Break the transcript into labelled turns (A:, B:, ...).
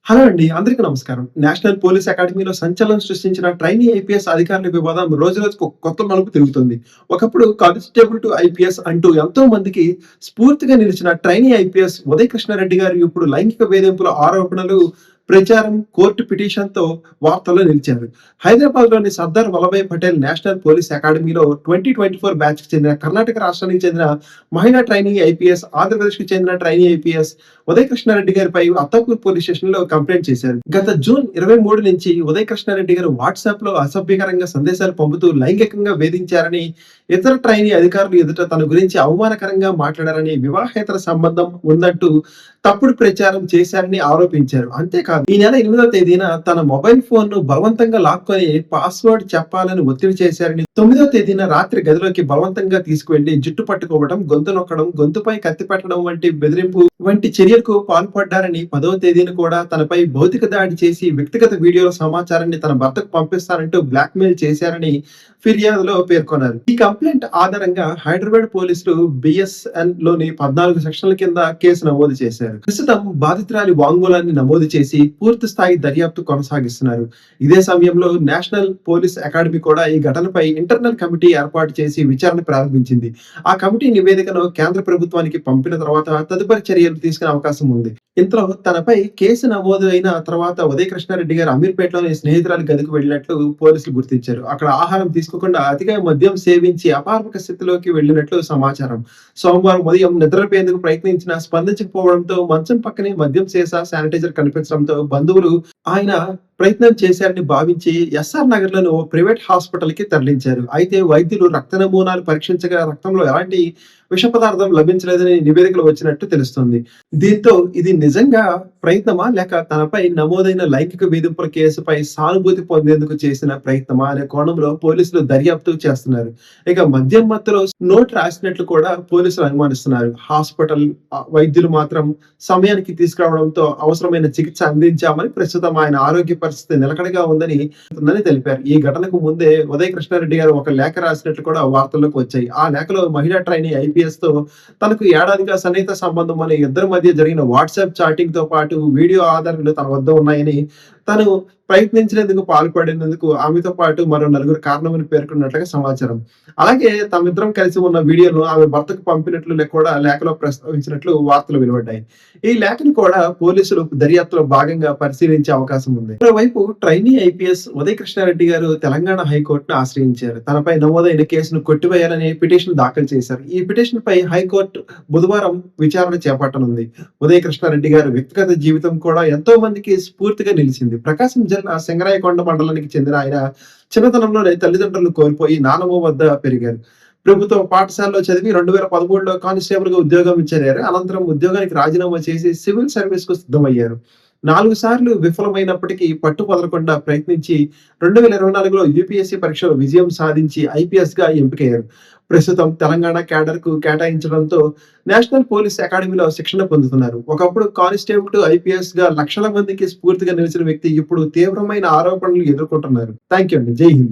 A: Hello అండి. అందరికీ నమస్కారం. నేషనల్ పోలీస్ అకాడమీలో సంచలనం సృష్టించిన ట్రైనీ ఐపీఎస్ అధికారుల వివాదం రోజురోజుకు ఒక కొత్త మలుపు తిరుగుతుంది. ఒకప్పుడు కానిస్టేబుల్ టు ఐపీఎస్ అంటూ ఎంతో మందికి స్ఫూర్తిగా నిలిచిన ట్రైనీ ఐపీఎస్ ఉదయ్ కృష్ణారెడ్డి గారు ఇప్పుడు లైంగిక వేధింపుల ఆరోపణలు, ప్రచారం, కోర్టు పిటిషన్‌తో వార్తల్లో నిలిచారు. హైదరాబాద్‌లోని సర్దార్ వల్లభాయ్ పటేల్ నేషనల్ పోలీస్ అకాడమీలో 2024 బ్యాచ్‌కి చెందిన కర్ణాటక రాష్ట్రానికి చెందిన మహిళా ట్రైనీ ఐపీఎస్, ఆంధ్రప్రదేశ్‌కి చెందిన ట్రైనీ ఐపీఎస్ ఉదయ్ కృష్ణారెడ్డి గారిపై అత్తాపూర్ పోలీస్ స్టేషన్‌లో కంప్లెయింట్ చేశారు. గత జూన్ 23 నుంచి ఉదయ్ కృష్ణారెడ్డి గారు వాట్సాప్‌లో అసభ్యకరంగా సందేశాలు పంపుతూ లైంగికంగా వేధించారని, ఇతర ట్రైనీ అధికారులు ఎదుట తన గురించి అవమానకరంగా మాట్లాడారని, వివాహేతర సంబంధం ఉందంటూ తప్పుడు ప్రచారం చేశారని ఆరోపించారు. అంతేకాదు ఈ నెల 8వ తేదీన తన మొబైల్ ఫోన్‌ను బలవంతంగా లాక్కొని పాస్వర్డ్ చెప్పాలని ఒత్తిడి చేశారని, 9వ తేదీన రాత్రి గదిలోకి బలవంతంగా తీసుకువెళ్లి జుట్టు పట్టుకోవడం, గొంతు నొక్కడం, గొంతుపై కత్తి పెట్టడం వంటి చర్యలకు పాల్పడ్డారని, 10వ తేదీన కూడా తనపై భౌతిక దాడి చేసి వ్యక్తిగత వీడియోల సమాచారాన్ని తన భర్తకు పంపిస్తానంటూ బ్లాక్‌మెయిల్ చేశారని ఫిర్యాదులో పేర్కొన్నారు. ఈ కంప్లైంట్ ఆధారంగా హైదరాబాద్ పోలీసులు బిఎస్ఎన్ లోని 14 సెక్షన్ల కింద కేసు నమోదు చేశారు. ప్రస్తుతం బాధితురాలి వాంగ్మూలాన్ని నమోదు చేసి పూర్తి స్థాయి దర్యాప్తు కొనసాగిస్తున్నారు. ఇదే సమయంలో నేషనల్ పోలీస్ అకాడమీ కూడా ఈ ఘటనపై ఇంటర్నల్ కమిటీ ఏర్పాటు చేసి విచారణ ప్రారంభించింది. ఆ కమిటీ నివేదికను కేంద్ర ప్రభుత్వానికి పంపిన తర్వాత తదుపరి చర్యలు తీసుకునే అవకాశం ఉంది. ఇంతలో తనపై కేసు నమోదు అయిన తర్వాత ఉదయ్ కృష్ణారెడ్డి గారు అమీర్పేటలోని స్నేహితురాలి గదికి వెళ్ళినట్లు పోలీసులు గుర్తించారు. అక్కడ ఆహారం తీసుకోకుండా అతిగా మద్యం సేవించి అపార్వక స్థితిలోకి వెళ్లినట్లు సమాచారం. సోమవారం ఉదయం నిద్రపోయేందుకు ప్రయత్నించినా స్పందించకపోవడంతో మంచం పక్కనే మద్యం సీసా, శానిటైజర్ కనిపించడంతో బంధువులు ఆయన ప్రయత్నం చేశారని భావించి ఎస్ఆర్ నగర్ లోని ఓ ప్రైవేట్ హాస్పిటల్ కి తరలించారు. అయితే వైద్యులు రక్త నమూనాలు పరీక్షించగా రక్తంలో ఎలాంటి విష పదార్థం లభించలేదని నివేదికలు వచ్చినట్టు తెలుస్తుంది. దీంతో ఇది నిజంగా ప్రయత్నమా, లేక తనపై నమోదైన లైంగిక వేధింపుల కేసుపై సానుభూతి పొందేందుకు చేసిన ప్రయత్నమా అనే కోణంలో పోలీసులు దర్యాప్తు చేస్తున్నారు. ఇక మద్యం మత్తులో నోట్ రాసినట్లు కూడా పోలీసులు అనుమానిస్తున్నారు. హాస్పిటల్ వైద్యులు మాత్రం సమయానికి తీసుకురావడంతో అవసరమైన చికిత్స అందించామని, ప్రస్తుతం ఆయన ఆరోగ్య పరిస్థితి నిలకడగా ఉందని తెలిపారు. ఈ ఘటనకు ముందే ఉదయ్ కృష్ణారెడ్డి గారు ఒక లేఖ రాసినట్లు కూడా వార్తల్లోకి వచ్చాయి. ఆ లేఖలో మహిళా ట్రైనీ ఐపీఎస్ తో తనకు ఏడాదిగా సన్నిహిత సంబంధం అని, ఇద్దరి మధ్య జరిగిన వాట్సాప్ చాటింగ్ తో పాటు వీడియో ఆధారాలు తన వద్ద ఉన్నాయని, తను ప్రయత్నించినందుకు పాల్పడినందుకు ఆమెతో పాటు మరో నలుగురు కారణమని పేర్కొన్నట్లుగా సమాచారం. అలాగే తమిద్దరం కలిసి ఉన్న వీడియోను ఆమె భర్తకు పంపినట్లు కూడా లేఖలో ప్రస్తావించినట్లు వార్తలు వెలువడ్డాయి. ఈ లేఖను కూడా పోలీసులు దర్యాప్తులో భాగంగా పరిశీలించే అవకాశం ఉంది. మరోవైపు ట్రైనీ ఐపీఎస్ ఉదయ్ కృష్ణారెడ్డి గారు తెలంగాణ హైకోర్టును ఆశ్రయించారు. తనపై నమోదైన కేసును కొట్టివేయాలని పిటిషన్ దాఖలు చేశారు. ఈ పిటిషన్ పై హైకోర్టు బుధవారం విచారణ చేపట్టనుంది. ఉదయ్ కృష్ణారెడ్డి గారి వ్యక్తిగత జీవితం కూడా ఎంతో మందికి స్ఫూర్తిగా నిలిచింది. ప్రకాశం జిల్లా సింగరాయకొండ మండలానికి చెందిన ఆయన చిన్నతనంలోనే తల్లిదండ్రులను కోల్పోయి నానమ్మ వద్ద పెరిగారు. ప్రభుత్వ పాఠశాలలో చదివి 2013లో కానిస్టేబుల్ గా ఉద్యోగం చేరారు. అనంతరం ఉద్యోగానికి రాజీనామా చేసి సివిల్ సర్వీస్ కు సిద్ధమయ్యారు. 4 సార్లు విఫలమైనప్పటికీ పట్టు వదలకుండా ప్రయత్నించి 2024లో యూపీఎస్సీ పరీక్షలో విజయం సాధించి ఐపీఎస్ గా ఎంపికయ్యారు. ప్రస్తుతం తెలంగాణ క్యాడర్ కు కేటాయించడంతో నేషనల్ పోలీస్ అకాడమీలో శిక్షణ పొందుతున్నారు. ఒకప్పుడు కానిస్టేబుల్ టు ఐపీఎస్ గా లక్షల మందికి స్ఫూర్తిగా నిలిచిన వ్యక్తి ఇప్పుడు తీవ్రమైన ఆరోపణలు ఎదుర్కొంటున్నారు. థ్యాంక్ యూ అండి. జై హింద్.